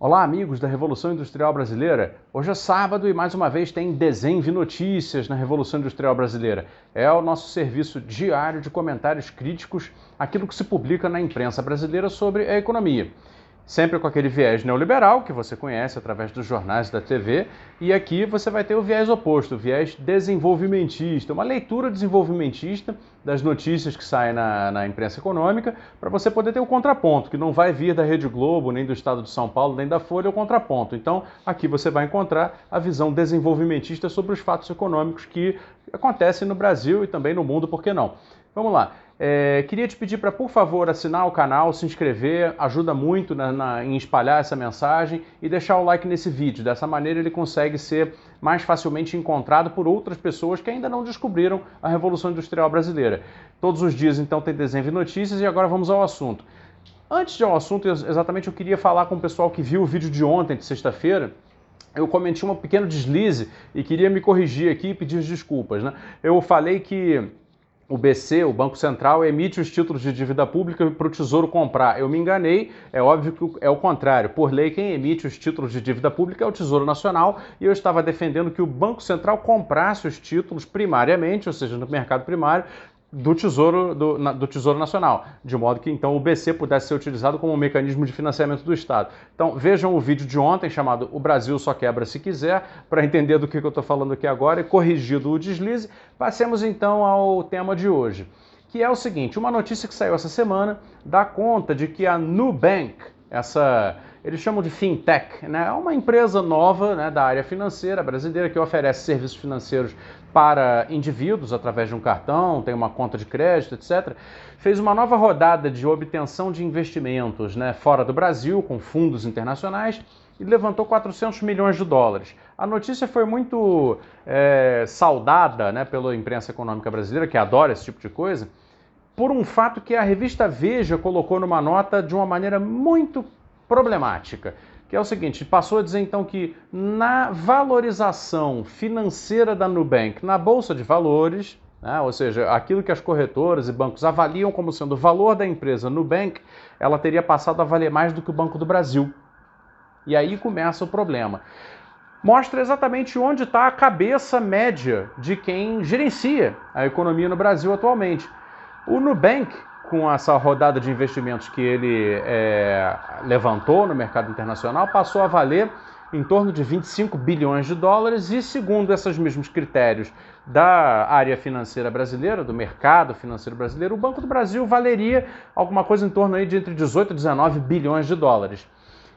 Olá, amigos da Revolução Industrial Brasileira. Hoje é sábado e mais uma vez tem Desenve Notícias na Revolução Industrial Brasileira. É o nosso serviço diário de comentários críticos àquilo que se publica na imprensa brasileira sobre a economia. Sempre com aquele viés neoliberal que você conhece através dos jornais e da TV, e aqui você vai ter o viés oposto, o viés desenvolvimentista, uma leitura desenvolvimentista das notícias que saem na imprensa econômica, para você poder ter o contraponto, que não vai vir da Rede Globo, nem do Estado de São Paulo, nem da Folha, o contraponto. Então, aqui você vai encontrar a visão desenvolvimentista sobre os fatos econômicos que acontecem no Brasil e também no mundo, por que não? Vamos lá. Queria te pedir para, por favor, assinar o canal, se inscrever, ajuda muito em espalhar essa mensagem e deixar o like nesse vídeo. Dessa maneira ele consegue ser mais facilmente encontrado por outras pessoas que ainda não descobriram a Revolução Industrial Brasileira. Todos os dias, então, tem Desenve Notícias e agora vamos ao assunto. Antes de ir ao assunto, exatamente eu queria falar com o pessoal que viu o vídeo de ontem, de sexta-feira. Eu cometi um pequeno deslize e queria me corrigir aqui e pedir desculpas, né? Eu falei que o BC, o Banco Central, emite os títulos de dívida pública para o Tesouro comprar. Eu me enganei, é óbvio que é o contrário. Por lei, quem emite os títulos de dívida pública é o Tesouro Nacional e eu estava defendendo que o Banco Central comprasse os títulos primariamente, ou seja, no mercado primário, do Tesouro Nacional, de modo que então o BC pudesse ser utilizado como um mecanismo de financiamento do Estado. Então vejam o vídeo de ontem chamado O Brasil Só Quebra Se Quiser, para entender do que eu estou falando aqui agora e corrigido o deslize, passemos então ao tema de hoje, que é o seguinte: uma notícia que saiu essa semana dá conta de que a Nubank, eles chamam de fintech, né? É uma empresa nova, né, da área financeira brasileira que oferece serviços financeiros para indivíduos através de um cartão, tem uma conta de crédito, etc. Fez uma nova rodada de obtenção de investimentos, né, fora do Brasil, com fundos internacionais, e levantou 400 milhões de dólares. A notícia foi muito saudada, né, pela imprensa econômica brasileira, que adora esse tipo de coisa, por um fato que a revista Veja colocou numa nota de uma maneira muito problemática, que é o seguinte: passou a dizer então que na valorização financeira da Nubank na Bolsa de Valores, né, ou seja, aquilo que as corretoras e bancos avaliam como sendo o valor da empresa Nubank, ela teria passado a valer mais do que o Banco do Brasil. E aí começa o problema. Mostra exatamente onde está a cabeça média de quem gerencia a economia no Brasil atualmente. O Nubank, com essa rodada de investimentos que ele levantou no mercado internacional, passou a valer em torno de 25 bilhões de dólares e, segundo esses mesmos critérios da área financeira brasileira, do mercado financeiro brasileiro, o Banco do Brasil valeria alguma coisa em torno aí de entre 18 e 19 bilhões de dólares.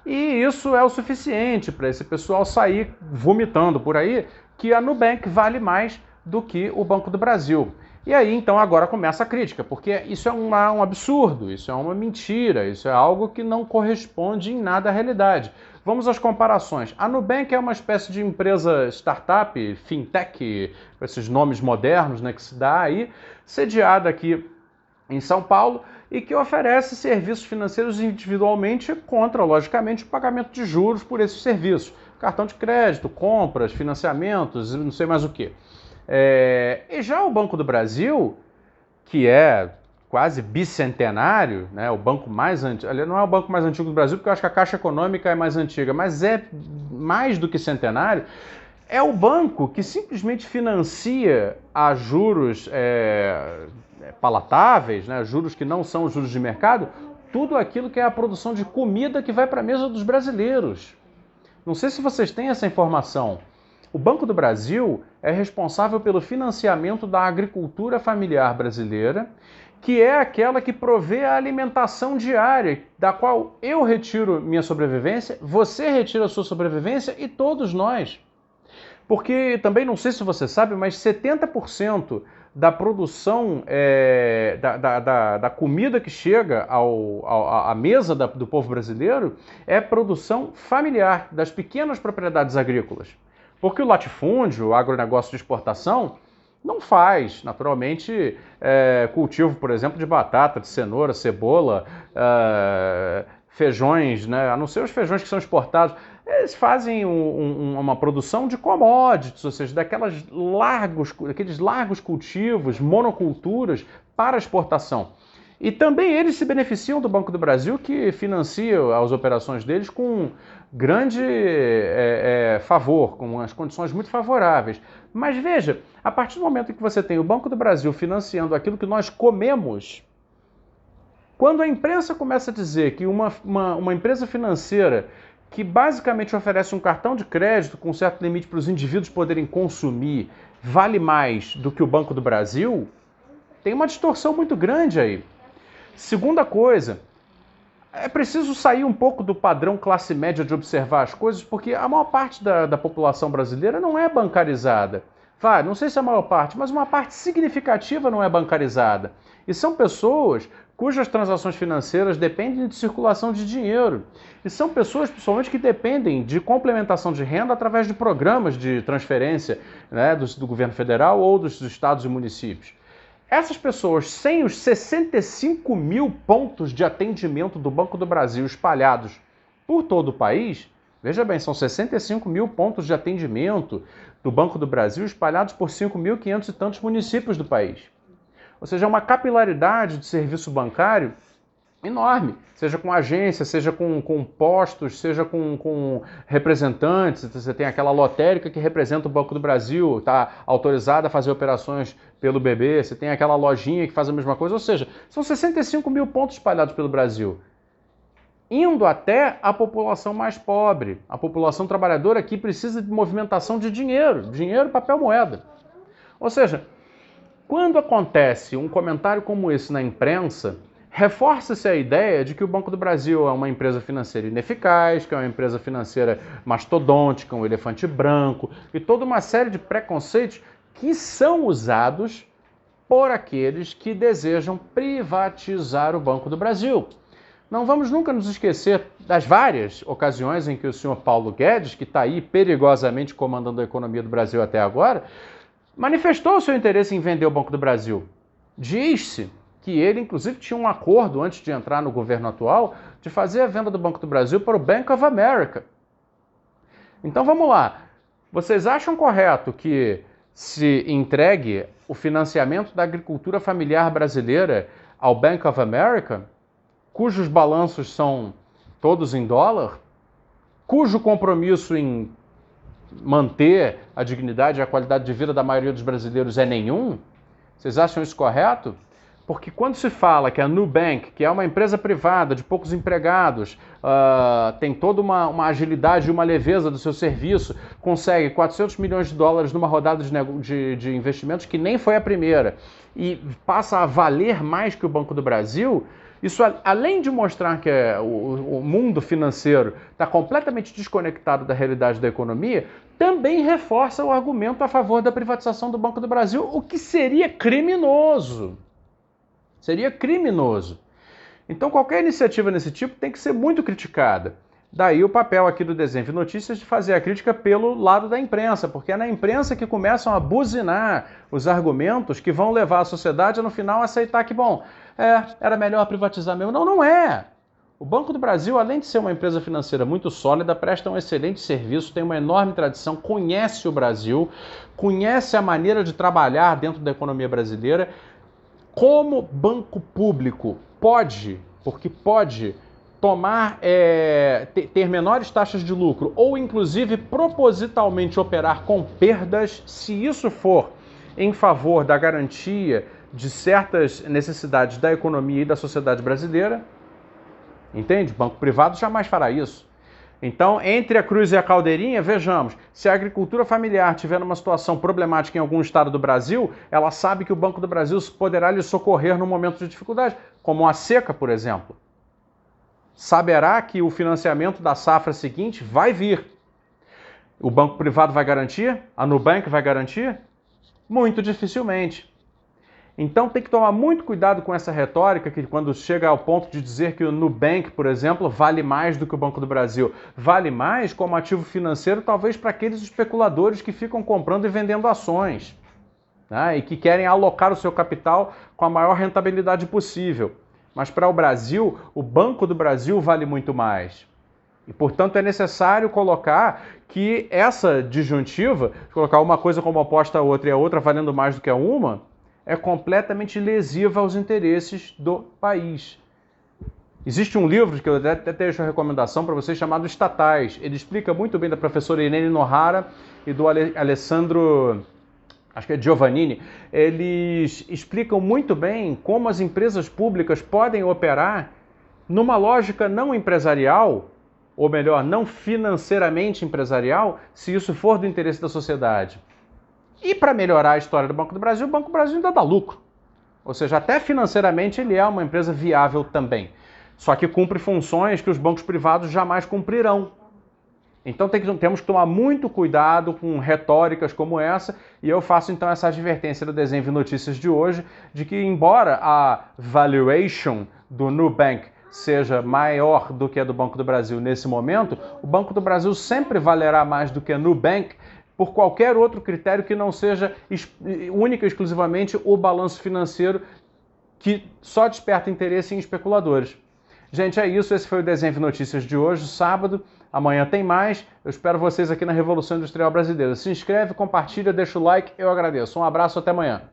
E isso é o suficiente para esse pessoal sair vomitando por aí que a Nubank vale mais do que o Banco do Brasil. E aí, então, agora começa a crítica, porque isso é um absurdo, isso é uma mentira, isso é algo que não corresponde em nada à realidade. Vamos às comparações. A Nubank é uma espécie de empresa startup, fintech, com esses nomes modernos, né, que se dá aí, sediada aqui em São Paulo e que oferece serviços financeiros individualmente contra, logicamente, o pagamento de juros por esses serviços. Cartão de crédito, compras, financiamentos, não sei mais o quê. E já o Banco do Brasil, que é quase bicentenário, né, o banco mais antigo, não é o banco mais antigo do Brasil, porque eu acho que a Caixa Econômica é mais antiga, mas é mais do que centenário, é o banco que simplesmente financia a juros palatáveis, né, juros que não são juros de mercado, tudo aquilo que é a produção de comida que vai para a mesa dos brasileiros. Não sei se vocês têm essa informação. O Banco do Brasil é responsável pelo financiamento da agricultura familiar brasileira, que é aquela que provê a alimentação diária, da qual eu retiro minha sobrevivência, você retira a sua sobrevivência e todos nós. Porque também, não sei se você sabe, mas 70% da produção da comida que chega à mesa do povo brasileiro é produção familiar, das pequenas propriedades agrícolas. Porque o latifúndio, o agronegócio de exportação, não faz, naturalmente, cultivo, por exemplo, de batata, de cenoura, cebola, feijões, né? A não ser os feijões que são exportados. Eles fazem uma produção de commodities, ou seja, daqueles largos cultivos, monoculturas para exportação. E também eles se beneficiam do Banco do Brasil, que financia as operações deles com grande favor, com as condições muito favoráveis. Mas veja, a partir do momento em que você tem o Banco do Brasil financiando aquilo que nós comemos, quando a imprensa começa a dizer que uma empresa financeira que basicamente oferece um cartão de crédito com um certo limite para os indivíduos poderem consumir vale mais do que o Banco do Brasil, tem uma distorção muito grande aí. Segunda coisa, é preciso sair um pouco do padrão classe média de observar as coisas, porque a maior parte da população brasileira não é bancarizada. Não sei se é a maior parte, mas uma parte significativa não é bancarizada. E são pessoas cujas transações financeiras dependem de circulação de dinheiro. E são pessoas, principalmente, que dependem de complementação de renda através de programas de transferência, né, do governo federal ou dos estados e municípios. Essas pessoas, sem os 65 mil pontos de atendimento do Banco do Brasil espalhados por todo o país, veja bem, são 65 mil pontos de atendimento do Banco do Brasil espalhados por 5.500 e tantos municípios do país. Ou seja, é uma capilaridade de serviço bancário enorme, seja com agência, seja com postos, seja com representantes. Você tem aquela lotérica que representa o Banco do Brasil, está autorizada a fazer operações pelo BB, você tem aquela lojinha que faz a mesma coisa, ou seja, são 65 mil pontos espalhados pelo Brasil, indo até a população mais pobre, a população trabalhadora que precisa de movimentação de dinheiro, papel, moeda. Ou seja, quando acontece um comentário como esse na imprensa, reforça-se a ideia de que o Banco do Brasil é uma empresa financeira ineficaz, que é uma empresa financeira mastodôntica, um elefante branco, e toda uma série de preconceitos que são usados por aqueles que desejam privatizar o Banco do Brasil. Não vamos nunca nos esquecer das várias ocasiões em que o senhor Paulo Guedes, que está aí perigosamente comandando a economia do Brasil até agora, manifestou o seu interesse em vender o Banco do Brasil. Diz-se que ele, inclusive, tinha um acordo, antes de entrar no governo atual, de fazer a venda do Banco do Brasil para o Bank of America. Então vamos lá. Vocês acham correto que se entregue o financiamento da agricultura familiar brasileira ao Bank of America, cujos balanços são todos em dólar, cujo compromisso em manter a dignidade e a qualidade de vida da maioria dos brasileiros é nenhum? Vocês acham isso correto? Porque quando se fala que a Nubank, que é uma empresa privada de poucos empregados, tem toda uma agilidade e uma leveza do seu serviço, consegue 400 milhões de dólares numa rodada de investimentos que nem foi a primeira, e passa a valer mais que o Banco do Brasil, isso, além de mostrar que o mundo financeiro está completamente desconectado da realidade da economia, também reforça o argumento a favor da privatização do Banco do Brasil, o que seria criminoso. Seria criminoso. Então, qualquer iniciativa desse tipo tem que ser muito criticada. Daí o papel aqui do Desenve Notícias de fazer a crítica pelo lado da imprensa, porque é na imprensa que começam a buzinar os argumentos que vão levar a sociedade a, no final, aceitar que, bom, era melhor privatizar mesmo. Não, não é. O Banco do Brasil, além de ser uma empresa financeira muito sólida, presta um excelente serviço, tem uma enorme tradição, conhece o Brasil, conhece a maneira de trabalhar dentro da economia brasileira. Como banco público pode tomar, ter menores taxas de lucro ou inclusive propositalmente operar com perdas, se isso for em favor da garantia de certas necessidades da economia e da sociedade brasileira, entende? Banco privado jamais fará isso. Então, entre a cruz e a caldeirinha, vejamos, se a agricultura familiar tiver numa situação problemática em algum estado do Brasil, ela sabe que o Banco do Brasil poderá lhe socorrer no momento de dificuldade, como a seca, por exemplo. Saberá que o financiamento da safra seguinte vai vir. O banco privado vai garantir? A Nubank vai garantir? Muito dificilmente. Então tem que tomar muito cuidado com essa retórica que quando chega ao ponto de dizer que o Nubank, por exemplo, vale mais do que o Banco do Brasil. Vale mais como ativo financeiro talvez para aqueles especuladores que ficam comprando e vendendo ações, né, e que querem alocar o seu capital com a maior rentabilidade possível. Mas para o Brasil, o Banco do Brasil vale muito mais. E, portanto, é necessário colocar que essa disjuntiva, colocar uma coisa como oposta à outra e a outra valendo mais do que a uma, é completamente lesiva aos interesses do país. Existe um livro que eu até deixo a recomendação para vocês chamado Estatais. Ele explica muito bem da professora Irene Nohara e do Alessandro, acho que é Giovannini. Eles explicam muito bem como as empresas públicas podem operar numa lógica não empresarial, ou melhor, não financeiramente empresarial, se isso for do interesse da sociedade. E para melhorar a história do Banco do Brasil, o Banco do Brasil ainda dá lucro. Ou seja, até financeiramente ele é uma empresa viável também. Só que cumpre funções que os bancos privados jamais cumprirão. Então temos que tomar muito cuidado com retóricas como essa, e eu faço então essa advertência no Desenho de Notícias de hoje, de que embora a valuation do Nubank seja maior do que a do Banco do Brasil nesse momento, o Banco do Brasil sempre valerá mais do que a Nubank por qualquer outro critério que não seja única e exclusivamente o balanço financeiro, que só desperta interesse em especuladores. Gente, é isso. Esse foi o Desenho de Notícias de hoje, sábado. Amanhã tem mais. Eu espero vocês aqui na Revolução Industrial Brasileira. Se inscreve, compartilha, deixa o like. Eu agradeço. Um abraço, até amanhã.